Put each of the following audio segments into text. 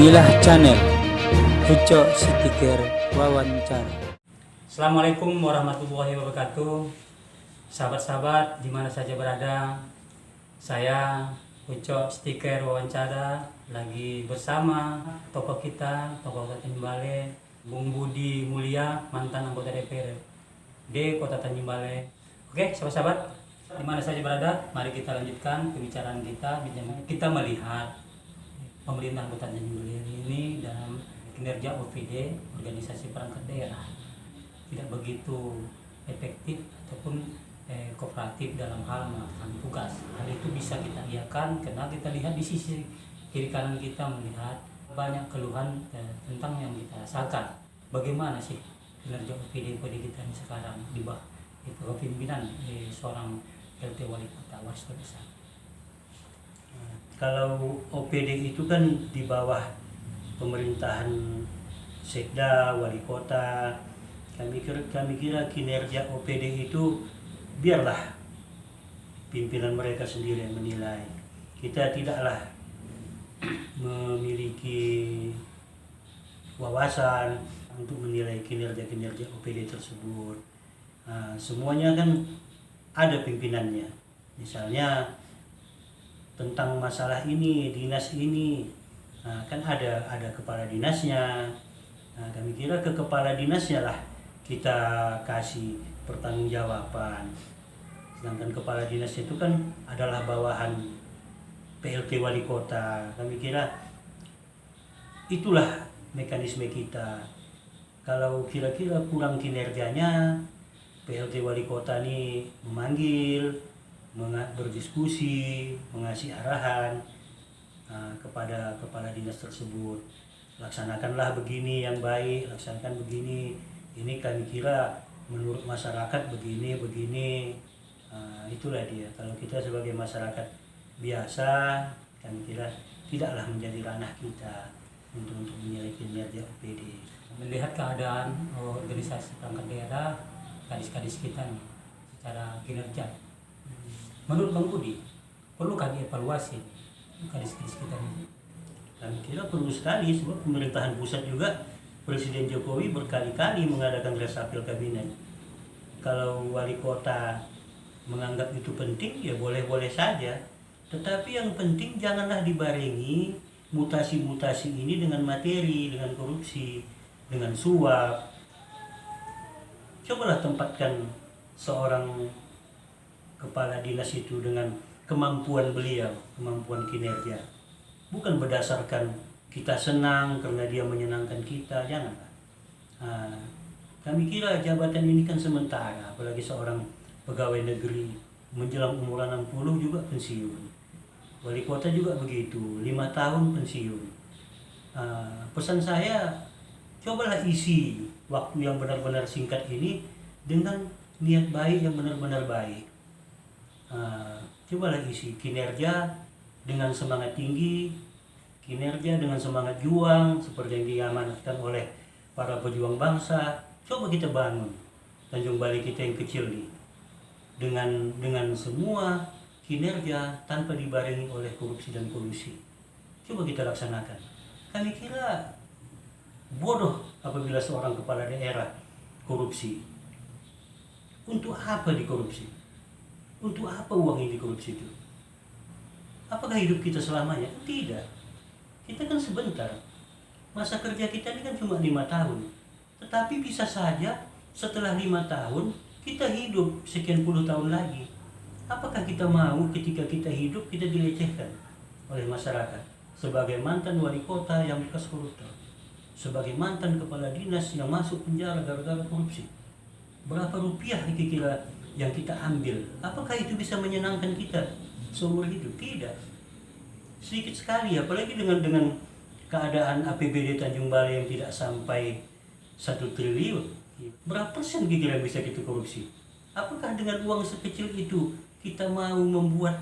Inilah channel Uco Stiker Wawancara. Assalamualaikum warahmatullahi wabarakatuh. Sahabat-sahabat dimana saja berada, saya Uco Stiker Wawancara lagi bersama tokoh kita, tokoh Kota Tanjung Balai, Bung Budi Mulia, mantan anggota DPRD Kota Tanjung Balai. Oke, sahabat-sahabat dimana saja berada, mari kita lanjutkan pembicaraan kita. Kita melihat pemerintah Kota Tanjung Balai ini dalam kinerja OPD, organisasi perangkat daerah, tidak begitu efektif ataupun kooperatif dalam hal melakukan tugas. Hal itu bisa kita iakan karena kita lihat di sisi kiri kanan kita melihat banyak keluhan tentang yang kita rasakan. Bagaimana sih kinerja OPD kita ini sekarang di bawah kepemimpinan seorang LT Wali Kota Wasto Besar? Kalau OPD itu kan di bawah pemerintahan Sekda, Wali Kota. Kami kira kinerja OPD itu biarlah pimpinan mereka sendiri yang menilai. Kita tidaklah memiliki wawasan untuk menilai kinerja OPD tersebut. Semuanya kan ada pimpinannya. Misalnya tentang masalah ini, dinas ini, kan ada kepala dinasnya. Kami kira ke kepala dinasnya lah kita kasih pertanggungjawaban. Sedangkan kepala dinas itu kan adalah bawahan PLT Wali Kota. Kami kira itulah mekanisme kita. Kalau kira-kira kurang kinerjanya, PLT Wali Kota ini memanggil, berdiskusi, mengasih arahan kepada kepala dinas tersebut. Laksanakanlah begini yang baik, laksanakan begini. Ini kami kira menurut masyarakat begini. Itulah dia. Kalau kita sebagai masyarakat biasa, kami kira tidaklah menjadi ranah kita untuk menilai kinerja OPD. Melihat keadaan organisasi perangkat daerah, kadis-kadis kita nih secara kinerja, menurut Bang Budi, perlukah dievaluasi kadis-kadis kita ini? Kami kira perlu sekali, sebab pemerintahan pusat juga Presiden Jokowi berkali-kali mengadakan resapel kabinet. Kalau wali kota menganggap itu penting, ya boleh-boleh saja. Tetapi yang penting janganlah dibarengi mutasi-mutasi ini dengan materi, dengan korupsi, dengan suap. Cobalah tempatkan seorang kepala dinas itu dengan kemampuan beliau, kemampuan kinerja. Bukan berdasarkan kita senang karena dia menyenangkan kita, janganlah. Kami kira jabatan ini kan sementara, apalagi seorang pegawai negeri menjelang umur 60 juga pensiun. Wali kota juga begitu, 5 tahun pensiun. Pesan saya, cobalah isi waktu yang benar-benar singkat ini dengan niat baik yang benar-benar baik. Cobalah isi kinerja dengan semangat tinggi, kinerja dengan semangat juang seperti yang diamanatkan oleh para pejuang bangsa. Coba kita bangun Tanjung Balai kita yang kecil nih dengan semua kinerja tanpa dibarengi oleh korupsi dan kolusi. Coba kita laksanakan. Kami kira bodoh apabila seorang kepala daerah korupsi. Untuk apa dikorupsi? Untuk apa uang yang dikorupsi itu? Apakah hidup kita selamanya? Tidak. Kita kan sebentar. Masa kerja kita ini kan cuma 5 tahun. Tetapi bisa saja setelah 5 tahun kita hidup sekian puluh tahun lagi. Apakah kita mau ketika kita hidup kita dilecehkan oleh masyarakat? Sebagai mantan wali kota yang bekas koruptor, sebagai mantan kepala dinas yang masuk penjara gara-gara korupsi. Berapa rupiah kira-kira yang kita ambil? Apakah itu bisa menyenangkan kita seumur hidup? Tidak. Sedikit sekali, apalagi dengan keadaan APBD Tanjung Balai yang tidak sampai 1 triliun. Berapa persen kira-kira bisa kita korupsi? Apakah dengan uang sekecil itu kita mau membuat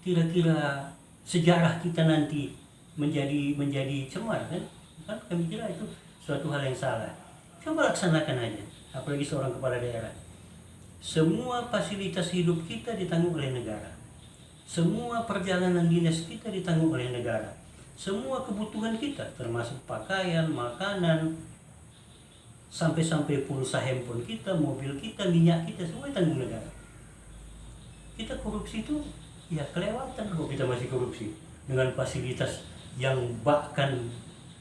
kira-kira sejarah kita nanti menjadi cemar, kan? Kami kira itu suatu hal yang salah. Coba laksanakan aja, apalagi seorang kepala daerah. Semua fasilitas hidup kita ditanggung oleh negara. Semua perjalanan dinas kita ditanggung oleh negara. semua kebutuhan kita, termasuk pakaian, makanan, sampai pulsa handphone kita, mobil kita, minyak kita, semua tanggung negara. Kita korupsi itu ya kelewatan kalau kita masih korupsi dengan fasilitas yang bahkan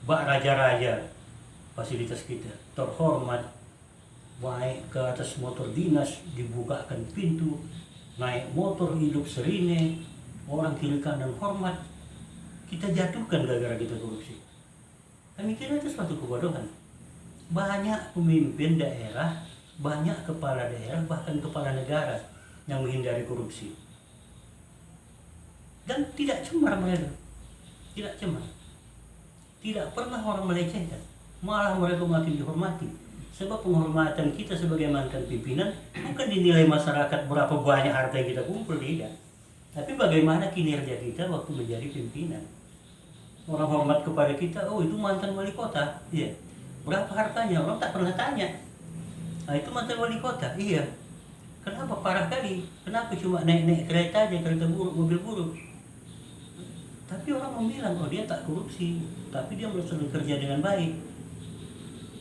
bak raja-raja, fasilitas kita terhormat, naik ke atas motor dinas dibukakan pintu, naik motor hidup serine, orang kiri kanan hormat, kita jatuhkan gara-gara kita korupsi. Kami kira itu suatu kebodohan. Banyak pemimpin daerah, banyak kepala daerah, bahkan kepala negara yang menghindari korupsi. Dan tidak cemar mereka, tidak cemar. Tidak pernah orang melecehkan, malah mereka makin dihormati. Sebab penghormatan kita sebagai mantan pimpinan bukan dinilai masyarakat berapa banyak harta yang kita kumpul, tidak. Tapi bagaimana kinerja kita waktu menjadi pimpinan. Orang hormat kepada kita, oh itu mantan wali kota, iya. Berapa hartanya? Orang tak pernah tanya. Nah itu mantan wali kota, iya. Kenapa parah kali? Kenapa cuma naik kereta aja, kereta buruk, mobil buruk? Tapi orang membilang, oh dia tak korupsi, tapi dia selalu kerja dengan baik.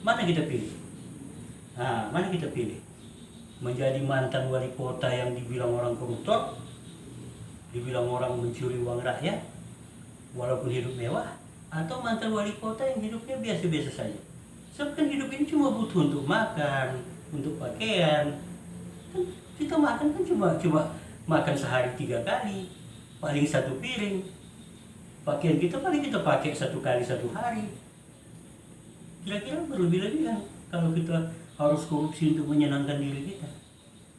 Mana kita pilih? Nah, mana kita pilih? Menjadi mantan wali kota yang dibilang orang koruptor, dibilang orang mencuri uang rakyat, walaupun hidup mewah, atau mantan wali kota yang hidupnya biasa-biasa saja. Sebab kan hidup ini cuma butuh untuk makan, untuk pakaian. Kan kita makan kan cuma makan sehari 3 kali, paling 1 piring. Pakaian kita paling kita pakai 1 kali 1 hari. Kira-kira berlebih-lebihan kalau kita harus korupsi untuk menyenangkan diri kita.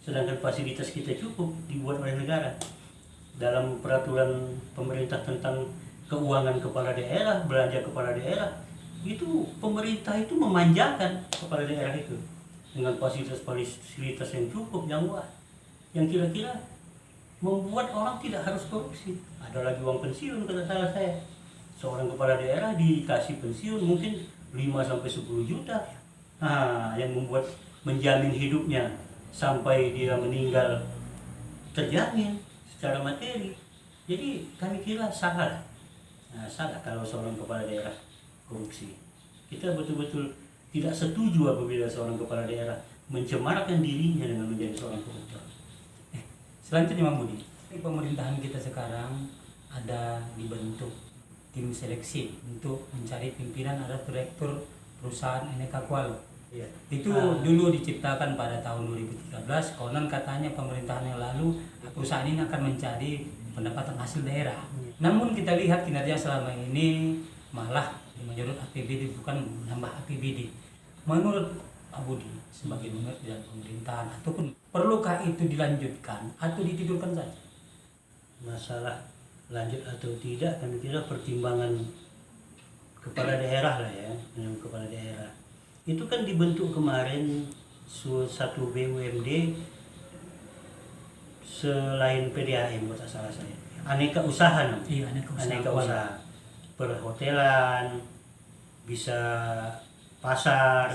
Sedangkan fasilitas kita cukup dibuat oleh negara. Dalam peraturan pemerintah tentang keuangan kepala daerah, belanja kepala daerah, itu pemerintah itu memanjakan kepala daerah itu dengan fasilitas yang cukup, yang wah, yang kira-kira membuat orang tidak harus korupsi. Ada lagi uang pensiun kata salah saya. Seorang kepala daerah dikasih pensiun mungkin 5-10 juta. Nah, yang membuat menjamin hidupnya sampai dia meninggal terjamin secara materi. Jadi kami kira salah. Nah, salah kalau seorang kepala daerah korupsi. Kita betul-betul tidak setuju apabila seorang kepala daerah mencemarkan dirinya dengan menjadi seorang koruptor. Selanjutnya Mang Budi, pemerintahan kita sekarang ada dibentuk tim seleksi untuk mencari pimpinan, ada direktur perusahaan Eneka Kualo. Ya. Itu dulu diciptakan pada tahun 2013, konon katanya pemerintahan yang lalu perusahaan ini akan mencari pendapatan hasil daerah. Namun kita lihat kinerja selama ini malah menyerut APBD, bukan menambah APBD. Menurut Pak Budi sebagai mengerti dalam pemerintahan, ataupun perlukah itu dilanjutkan atau ditidurkan saja? Masalah lanjut atau tidak kami kira pertimbangan kepala daerah lah ya, dengan kepala daerah. Itu kan dibentuk kemarin satu BUMD selain PDAM, kalau tak salah saya. Aneka usaha namanya. Iya, Aneka usaha. Perhotelan, bisa pasar,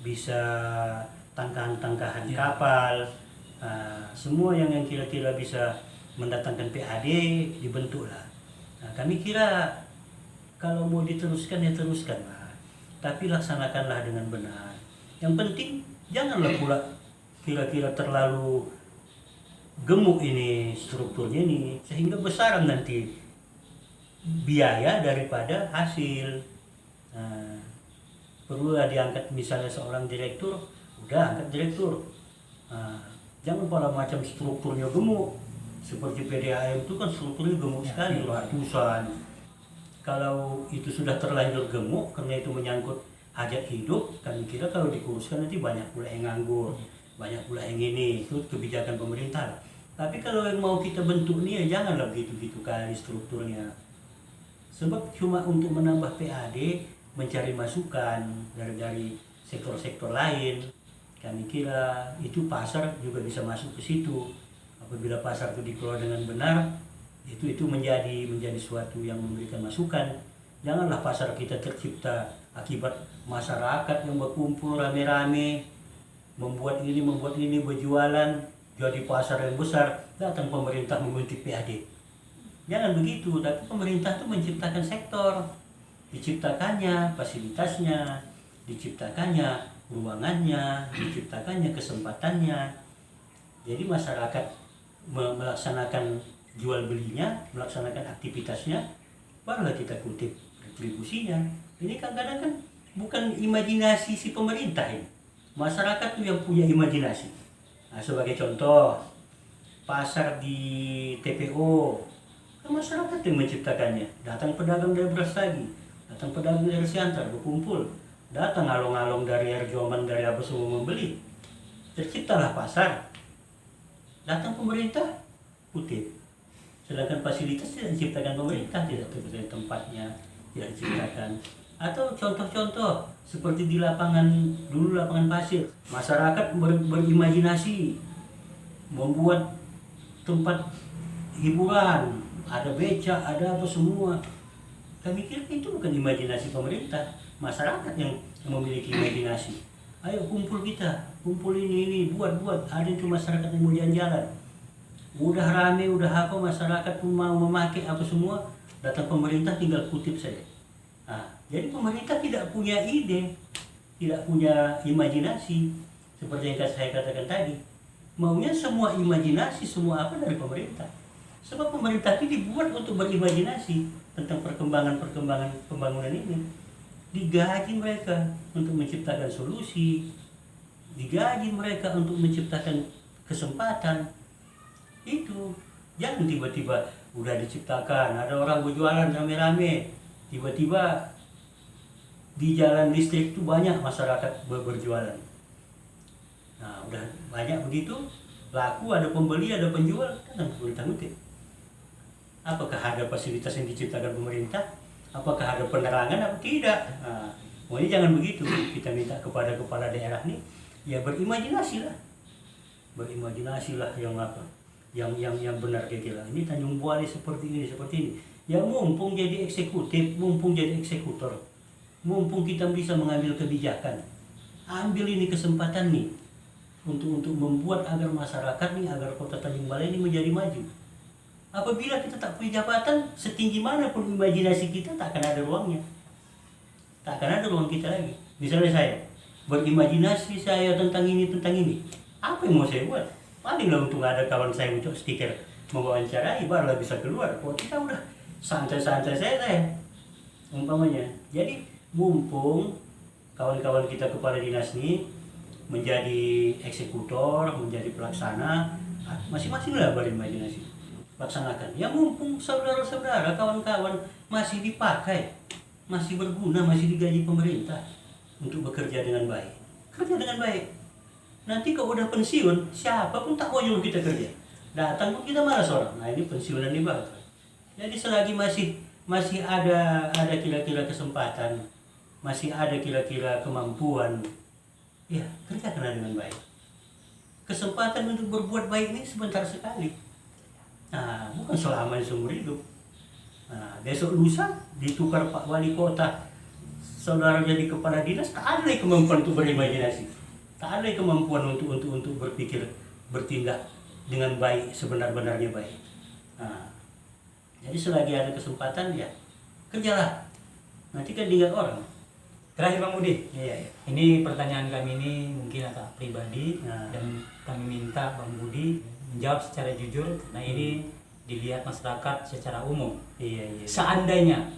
bisa tangkahan-tangkahan kapal, semua yang kira-kira bisa mendatangkan PAD dibentuklah. Nah, kami kira kalau mau diteruskan ya teruskan lah, tapi laksanakanlah dengan benar. Yang penting janganlah pula kira-kira terlalu gemuk ini strukturnya ini sehingga besaran nanti biaya daripada hasil. Nah, perlulah diangkat misalnya seorang direktur, udah angkat direktur. Nah, jangan pada macam strukturnya gemuk seperti PDAM itu kan strukturnya gemuk sekali, ratusan. Kalau itu sudah terlanjur gemuk karena itu menyangkut hajat hidup, kami kira kalau dikuruskan nanti banyak pula yang nganggur, banyak pula yang ini, itu kebijakan pemerintah. Tapi kalau yang mau kita bentuk ini ya janganlah begitu-gitu kali strukturnya. Sebab cuma untuk menambah PAD, mencari masukan dari sektor-sektor lain. Kami kira itu pasar juga bisa masuk ke situ. Apabila pasar itu dikelola dengan benar, itu menjadi suatu yang memberikan masukan. Janganlah pasar kita tercipta akibat masyarakat yang berkumpul rame-rame, membuat ini berjualan, jadi pasar yang besar, datang pemerintah menggunting PAD. Jangan begitu, tapi pemerintah tuh menciptakan sektor, diciptakannya fasilitasnya, diciptakannya ruangannya, diciptakannya kesempatannya. Jadi masyarakat melaksanakan jual belinya, melaksanakan aktivitasnya, barulah kita kutip retribusinya. Ini kadang-kadang kan bukan imajinasi si pemerintah ini. Masyarakat tuh yang punya imajinasi. Nah, sebagai contoh, pasar di TPO, kan masyarakat yang menciptakannya. Datang pedagang dari Brastagi, datang pedagang dari Siantar berkumpul, datang along-along dari Arjoman, dari apa semua membeli. Terciptalah pasar. Datang pemerintah, kutip. Sedangkan fasilitas tidak diciptakan pemerintah, tidak tersedia tempatnya, tidak diciptakan. Atau contoh-contoh seperti di lapangan dulu, lapangan pasir, masyarakat berimajinasi membuat tempat hiburan, ada becak, ada apa semua. Kami kira itu bukan imajinasi pemerintah, masyarakat yang memiliki imajinasi. Ayo kumpul kita, kumpul ini buat, ada itu masyarakat yang mau jalan-jalan. Udah rame, udah apa, masyarakat pun mau memakai apa semua, datang pemerintah tinggal kutip saja. Nah, jadi pemerintah tidak punya ide, tidak punya imajinasi, seperti yang saya katakan tadi. Maunya semua imajinasi, semua apa dari pemerintah. Sebab pemerintah itu dibuat untuk berimajinasi tentang perkembangan pembangunan ini. Digaji mereka untuk menciptakan solusi, digaji mereka untuk menciptakan kesempatan. Itu jangan tiba-tiba udah diciptakan, ada orang berjualan rame-rame, tiba-tiba di jalan listrik itu banyak masyarakat berjualan. Nah, udah banyak begitu, laku, ada pembeli, ada penjual, kan pemerintah ngutip. Apakah ada fasilitas yang diciptakan pemerintah? Apakah ada penerangan atau tidak? Nah, pokoknya jangan begitu. Kita minta kepada kepala daerah nih, ya berimajinasilah yang apa? Yang benar kira-kira. Ini Tanjung Buali seperti ini. Ya mumpung jadi eksekutif, mumpung jadi eksekutor, mumpung kita bisa mengambil kebijakan, ambil ini kesempatan nih untuk membuat agar masyarakat nih, agar kota Tanjung Balai ini menjadi maju. Apabila kita tak punya jabatan, setinggi mana pun imajinasi kita tak akan ada ruangnya, tak akan ada ruang kita lagi. Misalnya saya berimajinasi saya tentang ini, apa yang mau saya buat? Palinglah untuk ada kawan saya untuk stiker mewawancarai, barulah bisa keluar. Kalau kita udah santai-santai saya umpamanya. Jadi mumpung kawan-kawan kita kepala dinas ini menjadi eksekutor, menjadi pelaksana, masing-masing lah berimajinasi, laksanakan. Ya mumpung saudara-saudara, kawan-kawan masih dipakai, masih berguna, masih digaji pemerintah untuk bekerja dengan baik. Kerja dengan baik. Nanti kalau udah pensiun, siapa pun tak mau nyuruh kita kerja. Datang pun kita malas orang. Nah, ini pensiunan di bawah. Jadi selagi masih ada kira-kira kesempatan, masih ada kira-kira kemampuan, ya kerjakanlah dengan baik. Kesempatan untuk berbuat baik ini sebentar sekali. Nah, bukan selama seumur hidup. Nah, besok lusa ditukar Pak Wali Kota, saudara jadi kepala dinas, tak ada lagi kemampuan untuk berimajinasi, tak ada lagi kemampuan untuk berpikir, bertindak dengan baik, sebenar-benarnya baik. Nah, jadi selagi ada kesempatan, ya kerjalah. Nanti kan tinggal orang. Terakhir Bang Budi, Iya. ini pertanyaan kami ini mungkin agak pribadi, Nah. dan kami minta Bang Budi menjawab secara jujur, karena ini dilihat masyarakat secara umum. Iya. Seandainya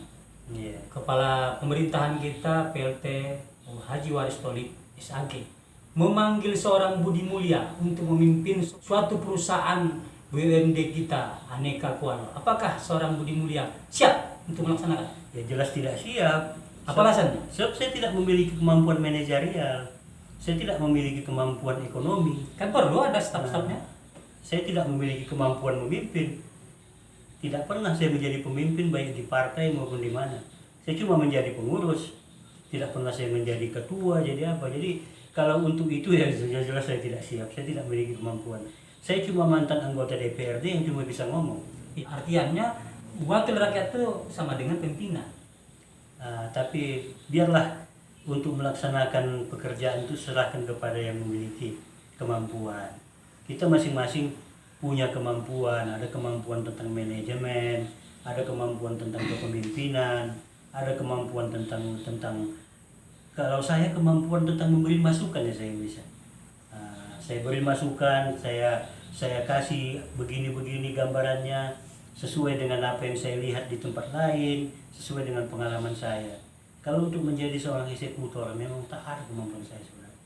Iya. kepala pemerintahan kita PLT Haji Waris Tolik SAG memanggil seorang Budi Mulya untuk memimpin suatu perusahaan BUMD kita Aneka Kuala, apakah seorang Budi Mulya siap untuk melaksanakan? Ya jelas tidak siap. Apa alasannya? Sebab saya tidak memiliki kemampuan manajerial, saya tidak memiliki kemampuan ekonomi. Kan perlu ada staf-stafnya. Saya tidak memiliki kemampuan memimpin. Tidak pernah saya menjadi pemimpin baik di partai maupun di mana. Saya cuma menjadi pengurus. Tidak pernah saya menjadi ketua, jadi apa. Jadi kalau untuk itu ya jelas saya tidak siap. Saya tidak memiliki kemampuan. Saya cuma mantan anggota DPRD yang cuma bisa ngomong. Artinya wakil rakyat itu sama dengan pimpinan. Tapi biarlah untuk melaksanakan pekerjaan itu serahkan kepada yang memiliki kemampuan. Kita masing-masing punya kemampuan, ada kemampuan tentang manajemen, ada kemampuan tentang kepemimpinan, ada kemampuan tentang kalau saya kemampuan tentang memberi masukan ya saya bisa. Saya beri masukan, saya kasih begini-begini gambarannya sesuai dengan apa yang saya lihat di tempat lain, sesuai dengan pengalaman saya. Kalau untuk menjadi seorang eksekutor memang tak ada kemampuan saya sebenarnya.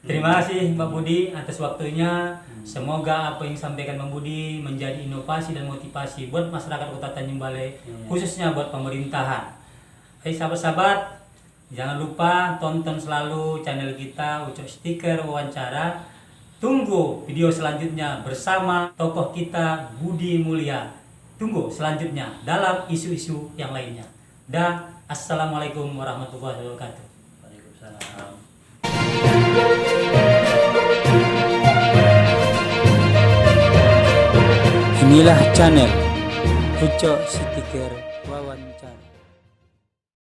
Terima kasih Mbak Budi atas waktunya. Semoga apa yang disampaikan Mbak Budi menjadi inovasi dan motivasi buat masyarakat Kota Tanjung Balai, khususnya buat pemerintahan. Hai sahabat-sahabat, jangan lupa tonton selalu channel kita Ucok Stiker Wawancara. Tunggu video selanjutnya bersama tokoh kita Budi Mulya. Tunggu selanjutnya dalam isu-isu yang lainnya. Dan assalamualaikum warahmatullahi wabarakatuh. Waalaikumsalam. Inilah channel Ucok Stiker Wawancara.